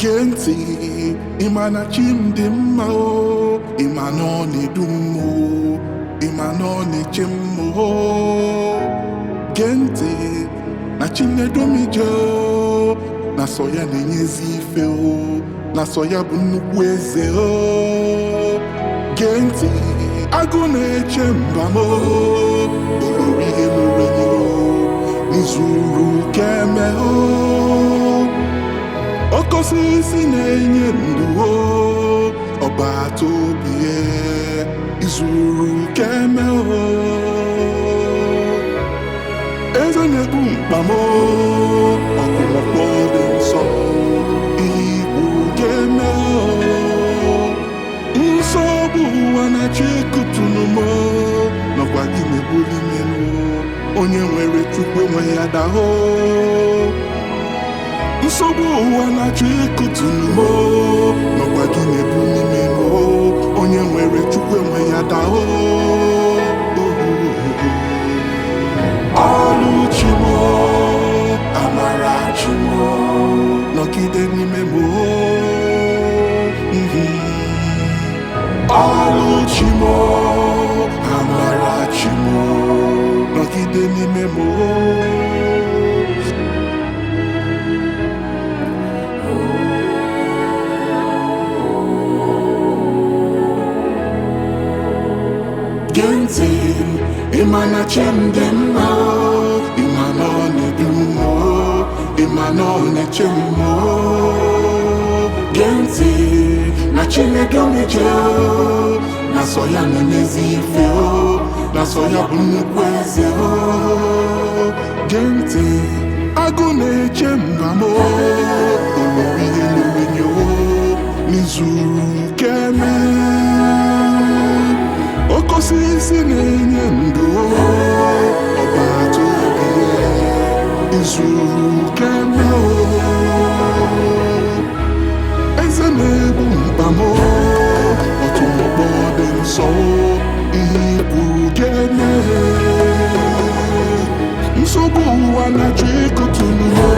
gee ntị, ịma na chi m dị mma o, ịma na ọ na-edu m o, ịma na ọ na-eche m o. Gee ntị na chi na-edu m ije o, na sọ ya na-enyezi ife o, na sọ ya bụ nnukwu eze o. Gee ntị, agụ na-eche mba m o, olori ihe lụrụ enyi o, n'izuru keme o. Oke osisi na-enye ndụ o, ọbata obi ya izuru keme o. Eze na-egbu mkpa m o, ọkụmọkpọ dị nsọ, igbu keme o. Nsogbu ụwa na-achọ ịkụtụnụ m o, nọkwa gị na-ebuli menu, onye nwere Chukwu enweghị adahụ. Nsogbu ụwa na-achọ ịkụtụnụ m o, nọkwa gị na-ebuli menu, onye nwere Chukwu enweghị adahụ. Ọlụchi m o, Amarachi m o, nọgide n'ime m o. Ọlụchi m o, Amarachi m o, nọgide n'ime m o. Gee ntị, ịma na chi m dị mma o, ịma na ọ na-edu m o, ịma na ọ na-eche m o. Gee ntị na Chineke meje o, na sọ ya na-emezi ife o, na sọ ya bụ nnukwu eze o. Gee ntị, agụ na-eche mba m o, olori ihe lụrụ enyi o, n'izuru keme. Oke osisi na-enye ndụ o, ọbata obi ya izuru keme o. Eze na-egbu mkpa m o, ọtụmọkpọ dị nsọ, ihe ikwuru ga-eme. Nsogbu ụwa na-achọ ịkụtụnụ m o,